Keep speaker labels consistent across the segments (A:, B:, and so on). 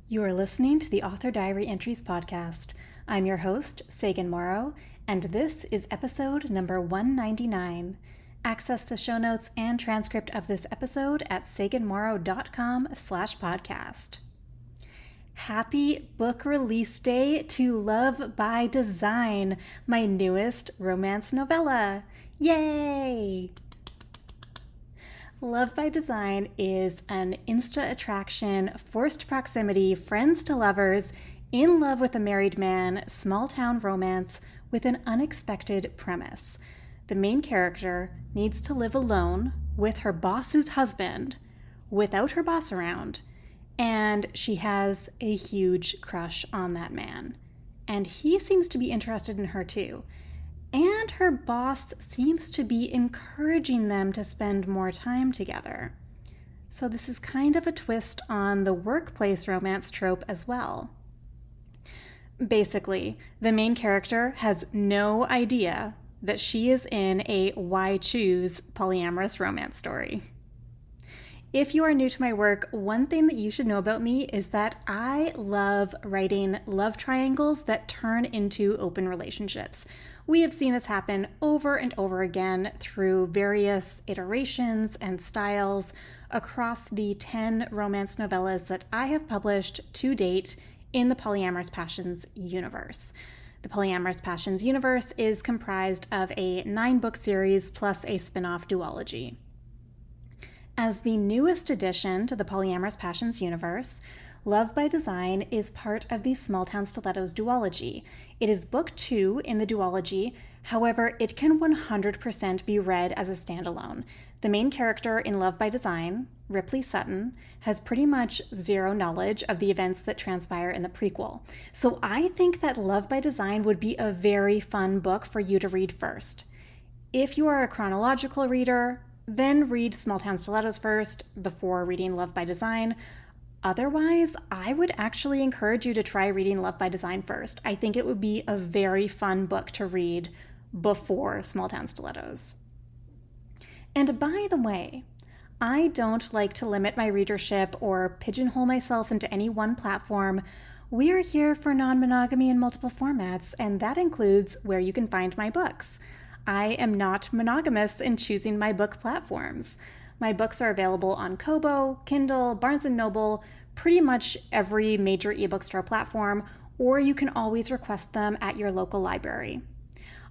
A: You are listening to the Author Diary Entries podcast. I'm your host, Sagan Morrow, and this is episode number 199. Access the show notes and transcript of this episode at saganmorrow.com/podcast. Happy book release day to Love by Design, my newest romance novella. Yay! Love by Design is an insta-attraction, forced proximity, friends to lovers, in love with a married man, small town romance with an unexpected premise. The main character needs to live alone with her boss's husband, without her boss around, and she has a huge crush on that man. And he seems to be interested in her too. And her boss seems to be encouraging them to spend more time together. So this is kind of a twist on the workplace romance trope as well. Basically, the main character has no idea that she is in a why choose polyamorous romance story. If you are new to my work, one thing that you should know about me is that I love writing love triangles that turn into open relationships. We have seen this happen over and over again through various iterations and styles across the 10 romance novellas that I have published to date in the Polyamorous Passions Universe. The Polyamorous Passions Universe is comprised of a 9-book series plus a spin-off duology. As the newest addition to the Polyamorous Passions Universe, Love by Design is part of the Small Town Stilettos duology. It is book 2 in the duology, however, it can 100% be read as a standalone. The main character in Love by Design, Ripley Sutton, has pretty much zero knowledge of the events that transpire in the prequel. So I think that Love by Design would be a very fun book for you to read first. If you are a chronological reader, then read Small Town Stilettos first before reading Love by Design. Otherwise, I would actually encourage you to try reading Love by Design first. I think it would be a very fun book to read before Small Town Stilettos. And by the way, I don't like to limit my readership or pigeonhole myself into any one platform. We are here for non-monogamy in multiple formats, and that includes where you can find my books. I am not monogamous in choosing my book platforms. My books are available on Kobo, Kindle, Barnes & Noble, pretty much every major ebook store platform, or you can always request them at your local library.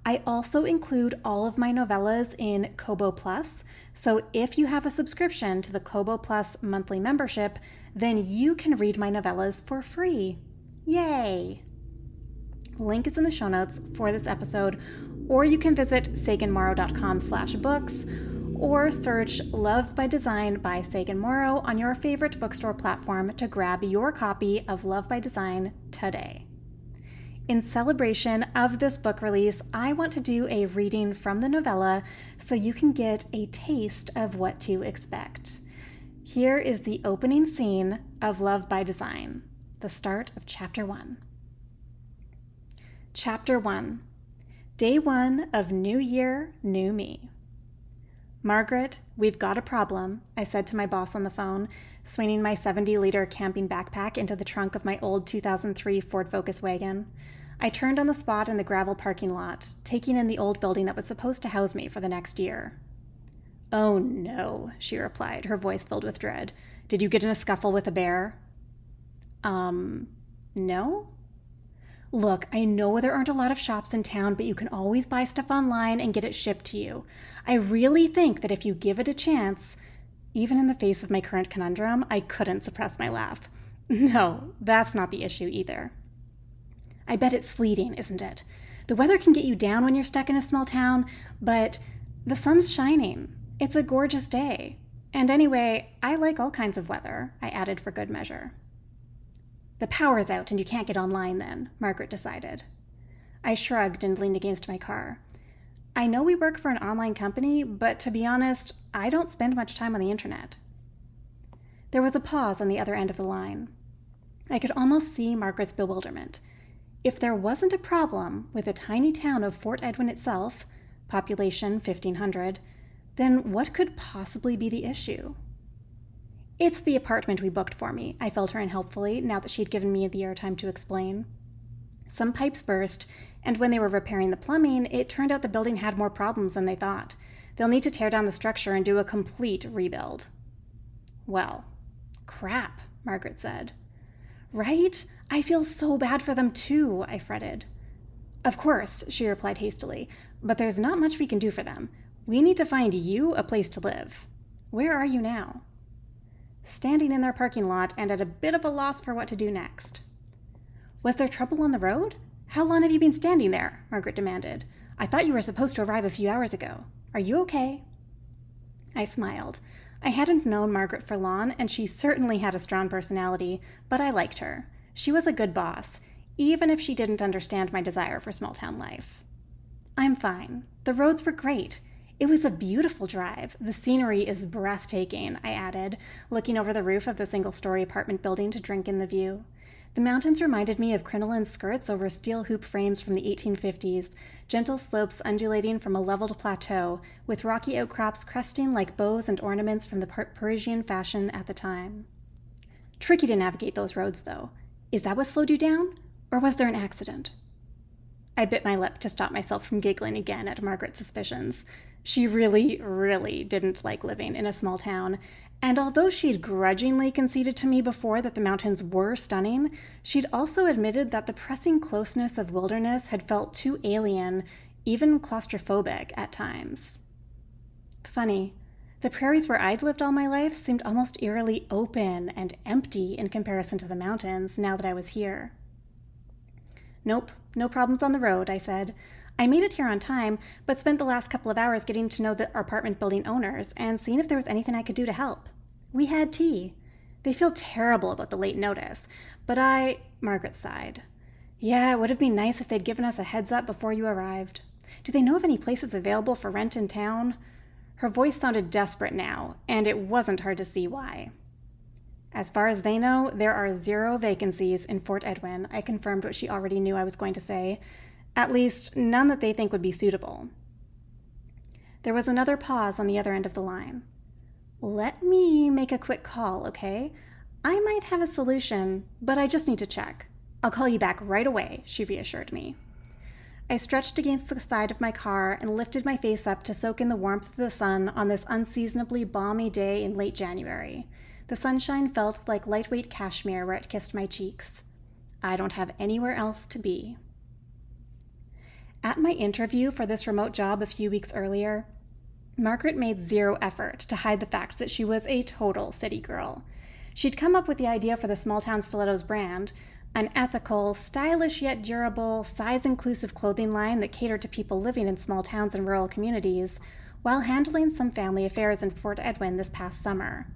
A: I also include all of my novellas in Kobo Plus, so if you have a subscription to the Kobo Plus monthly membership, then you can read my novellas for free. Yay! Link is in the show notes for this episode, or you can visit saganmorrow.com/books, or search Love by Design by Sagan Morrow on your favorite bookstore platform to grab your copy of Love by Design today. In celebration of this book release, I want to do a reading from the novella so you can get a taste of what to expect. Here is the opening scene of Love by Design, the start of Chapter 1. Chapter 1. Day 1 of New Year, New Me. Margaret, we've got a problem, I said to my boss on the phone, swinging my 70-liter camping backpack into the trunk of my old 2003 Ford Focus wagon. I turned on the spot in the gravel parking lot, taking in the old building that was supposed to house me for the next year. Oh no, she replied, her voice filled with dread. Did you get in a scuffle with a bear? No? Look, I know there aren't a lot of shops in town, but you can always buy stuff online and get it shipped to you. I really think that if you give it a chance, even in the face of my current conundrum, I couldn't suppress my laugh. No, that's not the issue either. I bet it's sleeting, isn't it? The weather can get you down when you're stuck in a small town, but the sun's shining. It's a gorgeous day. And anyway, I like all kinds of weather, I added for good measure. The power's out and you can't get online then, Margaret decided. I shrugged and leaned against my car. I know we work for an online company, but to be honest, I don't spend much time on the internet. There was a pause on the other end of the line. I could almost see Margaret's bewilderment. If there wasn't a problem with the tiny town of Fort Edwin itself, population 1,500, then what could possibly be the issue? It's the apartment we booked for me, I filled her in helpfully, now that she'd given me the airtime to explain. Some pipes burst, and when they were repairing the plumbing, it turned out the building had more problems than they thought. They'll need to tear down the structure and do a complete rebuild. Well, crap, Margaret said. Right? I feel so bad for them too, I fretted. Of course, she replied hastily, but there's not much we can do for them. We need to find you a place to live. Where are you now? Standing in their parking lot and at a bit of a loss for what to do next. Was there trouble on the road? How long have you been standing there? Margaret demanded. I thought you were supposed to arrive a few hours ago. Are you okay? I smiled. I hadn't known Margaret for long, and she certainly had a strong personality, but I liked her. She was a good boss, even if she didn't understand my desire for small-town life. I'm fine. The roads were great. It was a beautiful drive. The scenery is breathtaking, I added, looking over the roof of the single-story apartment building to drink in the view. The mountains reminded me of crinoline skirts over steel hoop frames from the 1850s, gentle slopes undulating from a leveled plateau, with rocky outcrops cresting like bows and ornaments from the Parisian fashion at the time. Tricky to navigate those roads, though. Is that what slowed you down? Or was there an accident? I bit my lip to stop myself from giggling again at Margaret's suspicions. She really, really didn't like living in a small town, and although she'd grudgingly conceded to me before that the mountains were stunning, she'd also admitted that the pressing closeness of wilderness had felt too alien, even claustrophobic at times. Funny, the prairies where I'd lived all my life seemed almost eerily open and empty in comparison to the mountains now that I was here. Nope, no problems on the road, I said. I made it here on time, but spent the last couple of hours getting to know the apartment building owners and seeing if there was anything I could do to help. We had tea. They feel terrible about the late notice, but Margaret sighed. Yeah, it would have been nice if they'd given us a heads up before you arrived. Do they know of any places available for rent in town? Her voice sounded desperate now, and it wasn't hard to see why. As far as they know, there are 0 vacancies in Fort Edwin. I confirmed what she already knew I was going to say. At least, none that they think would be suitable. There was another pause on the other end of the line. Let me make a quick call, okay? I might have a solution, but I just need to check. I'll call you back right away, she reassured me. I stretched against the side of my car and lifted my face up to soak in the warmth of the sun on this unseasonably balmy day in late January. The sunshine felt like lightweight cashmere where it kissed my cheeks. I don't have anywhere else to be. At my interview for this remote job a few weeks earlier, Margaret made 0 effort to hide the fact that she was a total city girl. She'd come up with the idea for the Small Town Stilettos brand, an ethical, stylish yet durable, size-inclusive clothing line that catered to people living in small towns and rural communities, while handling some family affairs in Fort Edwin this past summer.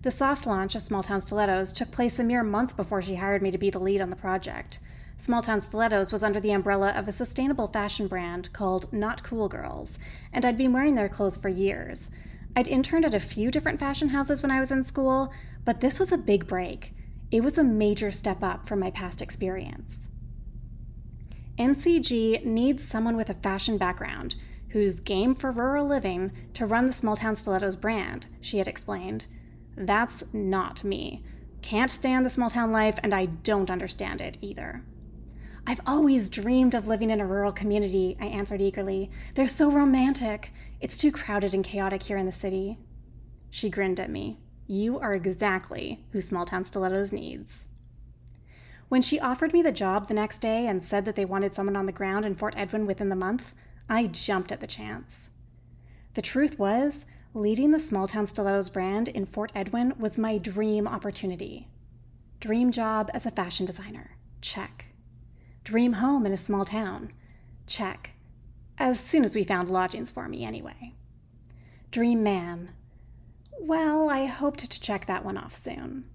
A: The soft launch of Small Town Stilettos took place a mere month before she hired me to be the lead on the project. Small Town Stilettos was under the umbrella of a sustainable fashion brand called Not Cool Girls, and I'd been wearing their clothes for years. I'd interned at a few different fashion houses when I was in school, but this was a big break. It was a major step up from my past experience. NCG needs someone with a fashion background, who's game for rural living, to run the Small Town Stilettos brand, she had explained. That's not me. Can't stand the small town life, and I don't understand it either. I've always dreamed of living in a rural community, I answered eagerly. They're so romantic. It's too crowded and chaotic here in the city. She grinned at me. You are exactly who Small Town Stilettos needs. When she offered me the job the next day and said that they wanted someone on the ground in Fort Edwin within the month, I jumped at the chance. The truth was, leading the Small Town Stilettos brand in Fort Edwin was my dream opportunity. Dream job as a fashion designer. Check. Dream home in a small town. Check. As soon as we found lodgings for me, anyway. Dream man. Well, I hoped to check that one off soon.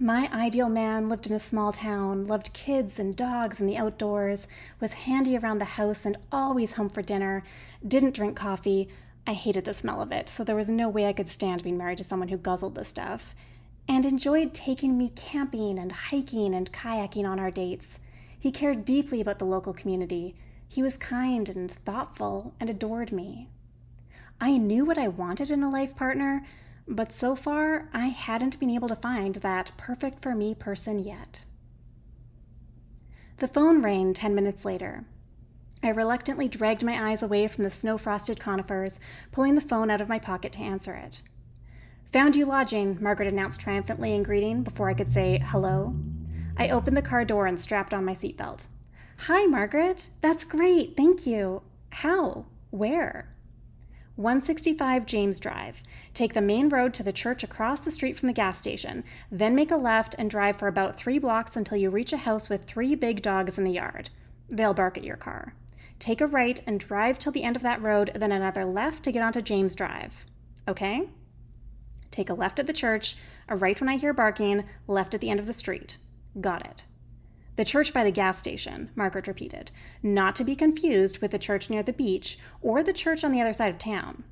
A: My ideal man lived in a small town, loved kids and dogs and the outdoors, was handy around the house and always home for dinner, didn't drink coffee. I hated the smell of it, so there was no way I could stand being married to someone who guzzled the stuff, and enjoyed taking me camping and hiking and kayaking on our dates. He cared deeply about the local community. He was kind and thoughtful and adored me. I knew what I wanted in a life partner, But so far, I hadn't been able to find that perfect for me person yet. The phone rang 10 minutes later. I reluctantly dragged my eyes away from the snow-frosted conifers, pulling the phone out of my pocket to answer it. "Found you lodging," Margaret announced triumphantly in greeting before I could say hello. I opened the car door and strapped on my seatbelt. "Hi, Margaret. That's great. Thank you. How? Where?" 165 James Drive. Take the main road to the church across the street from the gas station, then make a left and drive for about 3 blocks until you reach a house with 3 big dogs in the yard. They'll bark at your car. Take a right and drive till the end of that road, then another left to get onto James Drive. Okay? Take a left at the church, a right when I hear barking, left at the end of the street. Got it. The church by the gas station, Margaret repeated, not to be confused with the church near the beach or the church on the other side of town.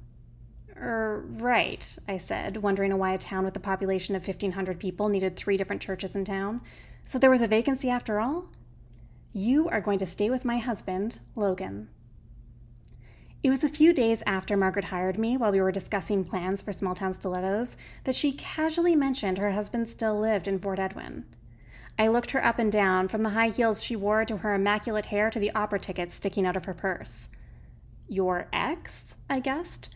A: Right, I said, wondering why a town with a population of 1,500 people needed 3 different churches in town. So there was a vacancy after all? You are going to stay with my husband, Logan. It was a few days after Margaret hired me, while we were discussing plans for Small Town Stilettos, that she casually mentioned her husband still lived in Fort Edwin. I looked her up and down, from the high heels she wore to her immaculate hair to the opera tickets sticking out of her purse. Your ex? I guessed.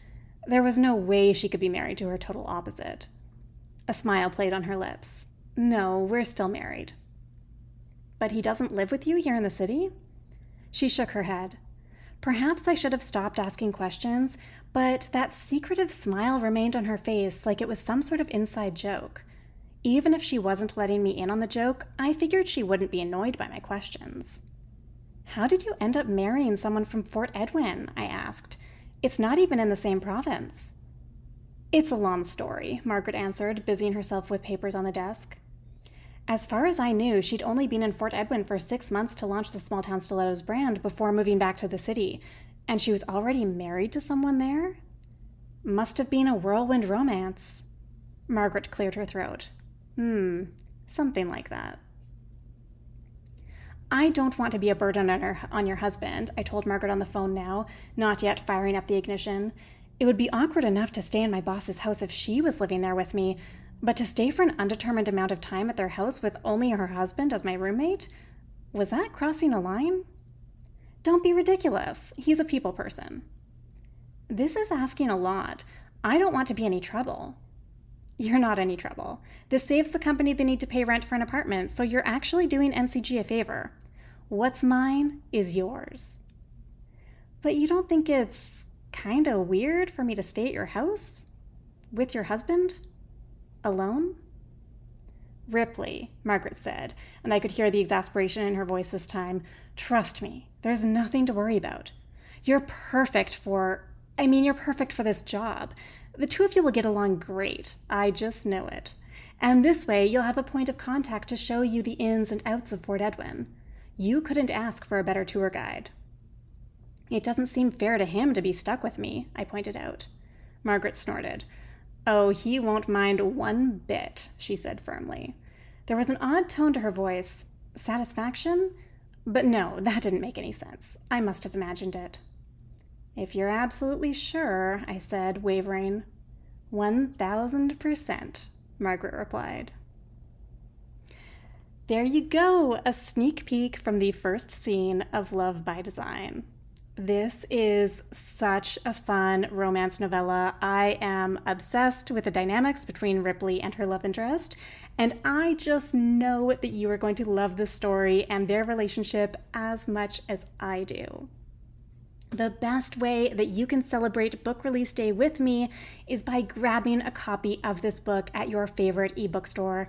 A: There was no way she could be married to her total opposite. A smile played on her lips. No, we're still married. But he doesn't live with you here in the city? She shook her head. Perhaps I should have stopped asking questions, but that secretive smile remained on her face like it was some sort of inside joke. Even if she wasn't letting me in on the joke, I figured she wouldn't be annoyed by my questions. "How did you end up marrying someone from Fort Edwin?" I asked. "It's not even in the same province." "It's a long story," Margaret answered, busying herself with papers on the desk. As far as I knew, she'd only been in Fort Edwin for 6 months to launch the Small Town Stilettos brand before moving back to the city, and she was already married to someone there? Must have been a whirlwind romance. Margaret cleared her throat. Something like that. "I don't want to be a burden on your husband," I told Margaret on the phone now, not yet firing up the ignition. It would be awkward enough to stay in my boss's house if she was living there with me, but to stay for an undetermined amount of time at their house with only her husband as my roommate? Was that crossing a line? "Don't be ridiculous. He's a people person." "This is asking a lot. I don't want to be any trouble." "You're not any trouble. This saves the company the need to pay rent for an apartment, so you're actually doing NCG a favor. What's mine is yours." "But you don't think it's kinda weird for me to stay at your house? With your husband? Alone?" "Ripley," Margaret said, and I could hear the exasperation in her voice this time. "Trust me, there's nothing to worry about. You're perfect for this job. The 2 of you will get along great. I just know it. And this way, you'll have a point of contact to show you the ins and outs of Fort Edwin. You couldn't ask for a better tour guide." "It doesn't seem fair to him to be stuck with me," I pointed out. Margaret snorted. "Oh, he won't mind one bit," she said firmly. There was an odd tone to her voice. Satisfaction? But no, that didn't make any sense. I must have imagined it. "If you're absolutely sure," I said, wavering. 1,000%, Margaret replied. There you go, a sneak peek from the first scene of Love by Design. This is such a fun romance novella. I am obsessed with the dynamics between Ripley and her love interest, and I just know that you are going to love this story and their relationship as much as I do. The best way that you can celebrate book release day with me is by grabbing a copy of this book at your favorite ebook store.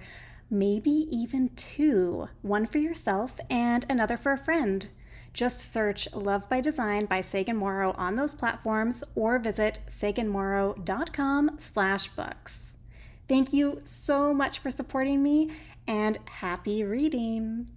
A: Maybe even 2, one for yourself and another for a friend. Just search Love by Design by Sagan Morrow on those platforms or visit saganmorrow.com/books. Thank you so much for supporting me and happy reading!